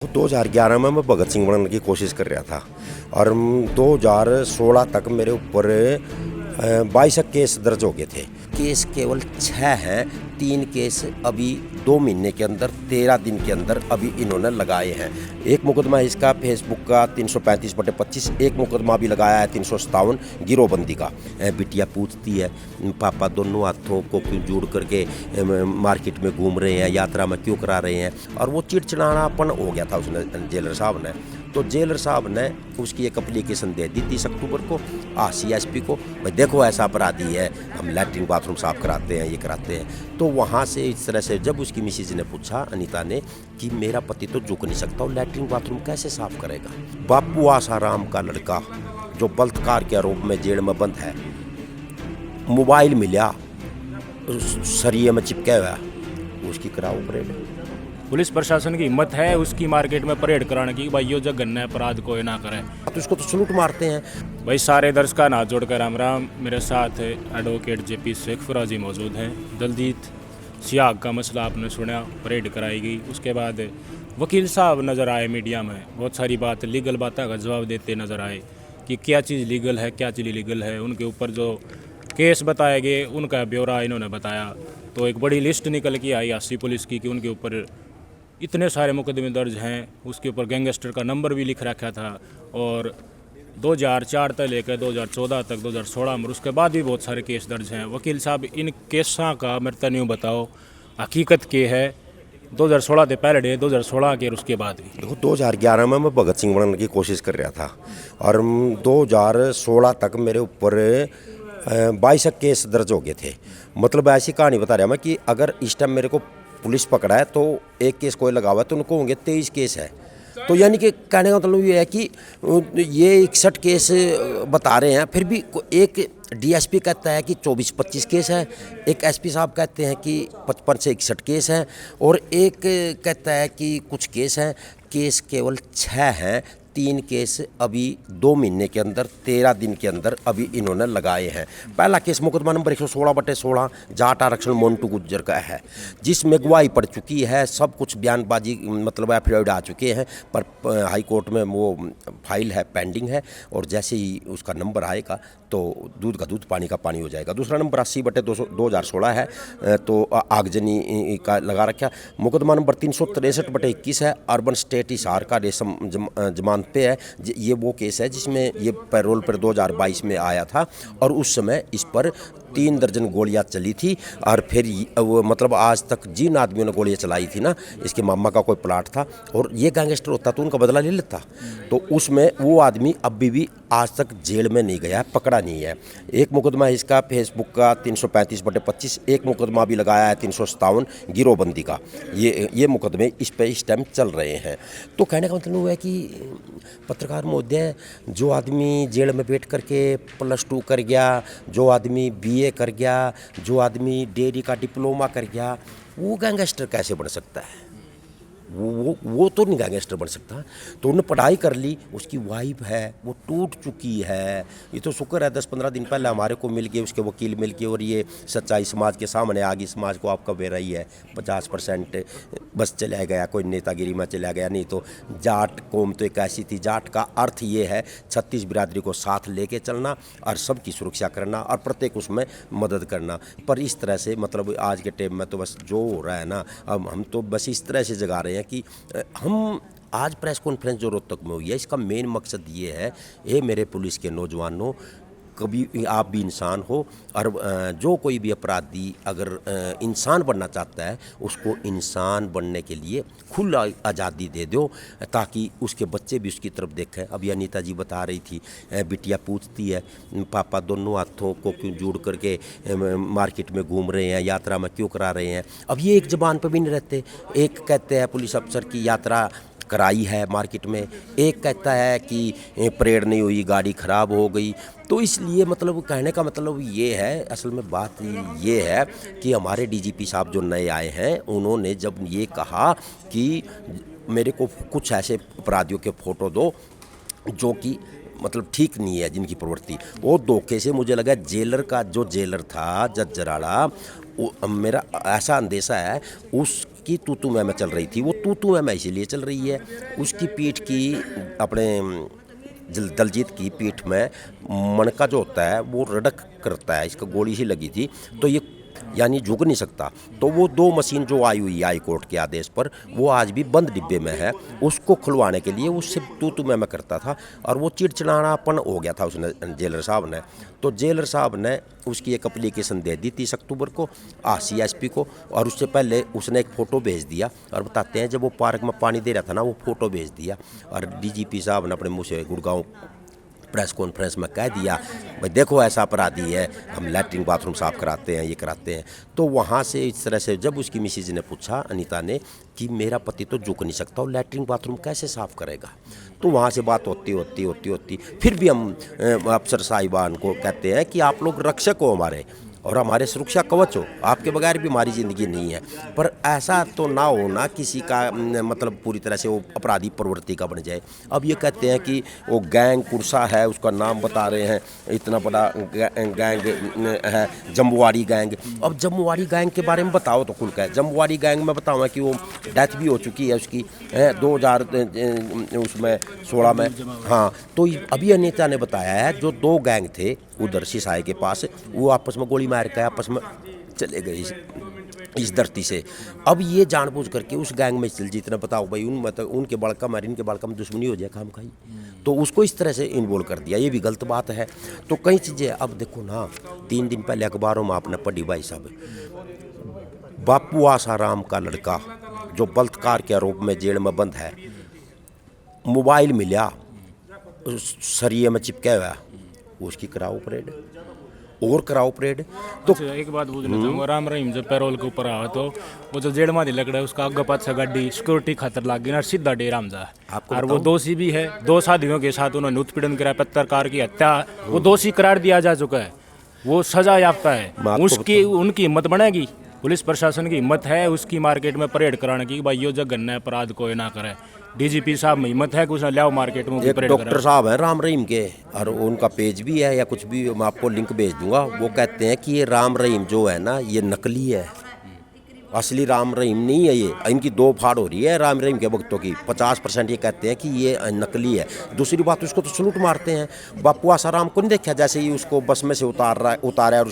2011 में मैं भगत सिंह बनने की कोशिश कर रहा था और 2016 तक मेरे ऊपर 22 केस दर्ज हो गए थे। केस केवल 6 हैं, 3 केस अभी 2 महीने के अंदर 13 दिन के अंदर अभी इन्होंने लगाए हैं। एक मुकदमा इसका फेसबुक का 335/25, एक मुकदमा भी लगाया है 357 गिरोहबंदी का। बिटिया पूछती है पापा दोनों हाथों को क्यों जोड़ करके मार्केट में घूम रहे हैं, यात्रा में क्यों करा रहे हैं, और वो चिड़चिड़ानापन हो गया था उसने जेलर साहब ने। तो जेलर साहब ने उसकी एक एप्लीकेशन दे दी 30 अक्टूबर को CSP को, भाई देखो ऐसा अपराधी है, हम लैट्रिन बाथरूम साफ कराते हैं, ये कराते हैं। तो वहाँ से इस तरह से जब उसकी मिसेज ने पूछा अनीता ने कि मेरा पति तो झुक नहीं सकता, वो लैट्रिन बाथरूम कैसे साफ करेगा। बापू आसाराम का लड़का जो बलात्कार के आरोप में जेल में बंद है, मोबाइल मिला सरिये में चिपका हुआ, उसकी कराओ परेड। पुलिस प्रशासन की हिम्मत है उसकी मार्केट में परेड कराने की, भाई यो जघन्य अपराध कोई ना करे। तो उसको तो सलूट मारते हैं। भाई सारे दर्शकों हाथ जोड़कर राम राम। मेरे साथ एडवोकेट JP शेख फराजी मौजूद हैं। दलजीत सियाग का मसला आपने सुना, परेड कराई गई। उसके बाद वकील साहब नज़र आए मीडिया में, बहुत सारी बात लीगल बातों का जवाब देते नज़र आए कि क्या चीज़ लीगल है, क्या चीज़ इलीगल है। उनके ऊपर जो केस बताए गए उनका ब्यौरा इन्होंने बताया। तो एक बड़ी लिस्ट निकल के आई 80 पुलिस की कि उनके ऊपर इतने सारे मुकदमे दर्ज हैं। उसके ऊपर गैंगस्टर का नंबर भी लिख रखा था, और 2004 तक लेकर 2014 तक 2016 में उसके बाद भी बहुत सारे केस दर्ज हैं। वकील साहब इन केसा का मेरे तक बताओ हकीकत के है, 2016 से पहले डे 2016 के और उसके बाद भी। देखो 2011 में मैं भगत सिंह बनने की कोशिश कर रहा था और 2016 तक मेरे ऊपर 22 केस दर्ज हो गए थे। मतलब ऐसी कहानी बता रहा मैं कि अगर इस टाइम मेरे को पुलिस पकड़ा है तो एक केस कोई लगा हुआ है तो उनको होंगे 23 केस है। तो यानी कि कहने का मतलब ये है कि ये 61 केस बता रहे हैं, फिर भी एक DSP कहता है कि 24-25 केस है, एक SP साहब कहते हैं कि 55 से 61 केस हैं, और एक कहता है कि कुछ केस हैं। केस केवल 6 हैं, 3 केस अभी 2 महीने के अंदर 13 दिन के अंदर अभी इन्होंने लगाए हैं। पहला केस मुकदमा नंबर 116/16 जाट आरक्षण मोन्टू गुज्जर का है, जिसमें गवाही पड़ चुकी है, सब कुछ बयानबाजी मतलब एफिडेविट आ चुके हैं, पर हाई कोर्ट में वो फाइल है, पेंडिंग है, और जैसे ही उसका नंबर आएगा तो दूध का दूध पानी का पानी हो जाएगा। दूसरा नंबर 80/2016 है, तो आगजनी का लगा रखा। मुकदमा नंबर 363/21 है, अर्बन स्टेट हिसार का रेशम जमानत पे है। ये वो केस है जिसमें ये पैरोल पर 2022 में आया था, और उस समय इस पर 3 दर्जन गोलियां चली थी, और फिर वो मतलब आज तक जिन आदमियों ने गोलियां चलाई थी ना, इसके मामा का कोई प्लाट था और ये गैंगस्टर होता तो उनका बदला ले लेता। तो उसमें वो आदमी अभी भी आज तक जेल में नहीं गया, पकड़ा नहीं है। एक मुकदमा इसका फेसबुक का 335/25, एक मुकदमा भी लगाया है 357 गिरोहबंदी का। ये मुकदमे इस पे इस टाइम चल रहे हैं। तो कहने का मतलब है कि पत्रकार महोदय, जो आदमी जेल में बैठ करके +2 कर गया, जो आदमी BA कर गया, जो आदमी डेयरी का डिप्लोमा कर गया, वो गैंगस्टर कैसे बन सकता है? वो तो नहीं गैंगस्टर बन सकता। तो उन्होंने पढ़ाई कर ली, उसकी वाइफ है वो टूट चुकी है। ये तो शुक्र है 10-15 दिन पहले हमारे को मिल गए, उसके वकील मिल गए, और ये सच्चाई समाज के सामने आ गई। समाज को आपका बेरा ही है, 50% बस चला गया, कोई नेतागिरी में चला गया। नहीं तो जाट कौम तो एक ऐसी थी, जाट का अर्थ ये है 36 बिरादरी को साथ लेके चलना और सबकी सुरक्षा करना और प्रत्येक उसमें मदद करना। पर इस तरह से मतलब आज के टाइम में तो बस जो हो रहा है ना, अब हम तो बस इस तरह से जगा रहे हैं कि हम आज प्रेस कॉन्फ्रेंस जो रोहतक में हुई है, इसका मेन मकसद ये है, ये मेरे पुलिस के नौजवानों, कभी आप भी इंसान हो, और जो कोई भी अपराधी अगर इंसान बनना चाहता है, उसको इंसान बनने के लिए खुला आज़ादी दे दो, ताकि उसके बच्चे भी उसकी तरफ देखें। अभी अनीता जी बता रही थी, बिटिया पूछती है पापा दोनों हाथों को क्यों जोड़ करके मार्केट में घूम रहे हैं, यात्रा में क्यों करा रहे हैं। अब ये एक ज़बान पर भी नहीं रहते। एक कहते हैं पुलिस अफसर की यात्रा कराई है मार्केट में, एक कहता है कि परेड नहीं हुई, गाड़ी ख़राब हो गई। तो इसलिए मतलब कहने का मतलब ये है, असल में बात ये है कि हमारे DGP साहब जो नए आए हैं, उन्होंने जब ये कहा कि मेरे को कुछ ऐसे अपराधियों के फ़ोटो दो जो कि मतलब ठीक नहीं है, जिनकी प्रवृत्ति, वो धोखे से मुझे लगा जेलर का जो जेलर था जज जराड़ा, मेरा ऐसा अंदेशा है उस की तू मैं चल रही थी। वो तू मैं इसीलिए चल रही है, उसकी पीठ की अपने दलजीत की पीठ में मणका जो होता है वो रड़क करता है, इसका गोली ही लगी थी तो ये यानी झुक नहीं सकता। तो वो 2 मशीन जो आई हुई है हाई कोर्ट के आदेश पर, वो आज भी बंद डिब्बे में है। उसको खुलवाने के लिए उससे तू मैं करता था और वो चिड़चिड़ानापन हो गया था उसने, जेलर साहब ने। तो जेलर साहब ने उसकी एक एप्लीकेशन दे दी 30 अक्टूबर को CSP को, और उससे पहले उसने एक फ़ोटो भेज दिया और बताते हैं जब वो पार्क में पानी दे रहा था ना, वो फ़ोटो भेज दिया और DGP साहब ने अपने मुँह से गुड़गांव प्रेस कॉन्फ्रेंस में कह दिया भाई देखो ऐसा अपराधी है, हम लैट्रिन बाथरूम साफ कराते हैं, ये कराते हैं। तो वहाँ से इस तरह से जब उसकी मिसेज ने पूछा अनीता ने कि मेरा पति तो झुक नहीं सकता और लैट्रिन बाथरूम कैसे साफ करेगा, तो वहाँ से बात होती फिर भी हम अफसर साहिबान को कहते हैं कि आप लोग रक्षक हो हमारे और हमारे सुरक्षा कवच हो, आपके बगैर भी हमारी ज़िंदगी नहीं है। पर ऐसा तो ना हो ना किसी का मतलब पूरी तरह से वो अपराधी प्रवृत्ति का बन जाए। अब ये कहते हैं कि वो गैंग कुर्सा है, उसका नाम बता रहे हैं, इतना बड़ा गैंग है जम्बुआड़ी गैंग। अब जम्बुआड़ी गैंग के बारे में बताओ तो खुल कर। जम्बुआड़ी गैंग में बताऊँ कि वो डेथ भी हो चुकी है उसकी 2016 में। हाँ, तो अभी अनीता ने बताया है जो 2 गैंग थे उधर सिसाई के पास, वो आपस में गोली मार के आपस में चले गए इस धरती से। अब ये जानबूझ करके उस गैंग में जितना बताओ भाई उनके बड़का मार इनके बड़का में दुश्मनी हो जाए काम खाई, तो उसको इस तरह से इन्वॉल्व कर दिया, ये भी गलत बात है। तो कई चीज़ें अब देखो ना, 3 दिन पहले अखबारों में आपने पढ़ी भाई साहब, बापू आसाराम का लड़का जो बलात्कार के आरोप में जेल में बंद है, मोबाइल मिला सरिये में चिपका हुआ, उसकी कराओ परेड और कराओ परेड। तो अच्छा, एक बात पूछना चाहूँगा, राम रहीम जब पैरोल के ऊपर आया तो वो जो जेड़ मादी लकड़ा है उसका आगे पाछा गाड़ी सिक्योरिटी खातर लाग गई ना, सीधा डेरा में जा। और वो दोषी भी है, 2 शादियों के साथ उन्होंने उत्पीड़न कराया, पत्रकार की हत्या, वो दोषी करार दिया जा चुका है, वो सजा याफ्ता है। उसकी उनकी हिम्मत बनेगी, पुलिस प्रशासन की हिम्मत है उसकी मार्केट में परेड कराने की, भाई यो जघन्य अपराध कोई ना करे। DGP साहब में हिम्मत है कि उसने लियाओ मार्केट में एक डॉक्टर साहब हैं राम रहीम के, और उनका पेज भी है या कुछ भी, मैं आपको लिंक भेज दूंगा। वो कहते हैं कि ये राम रहीम जो है ना ये नकली है, असली राम रहीम नहीं है ये। इनकी 2 फाड़ हो रही है राम रहीम के भक्तों की, 50% ये कहते हैं कि ये नकली है। दूसरी बात, उसको तो सलूट मारते हैं। बापू आसाराम को नहीं देखा जैसे ही उसको बस में से उतारा और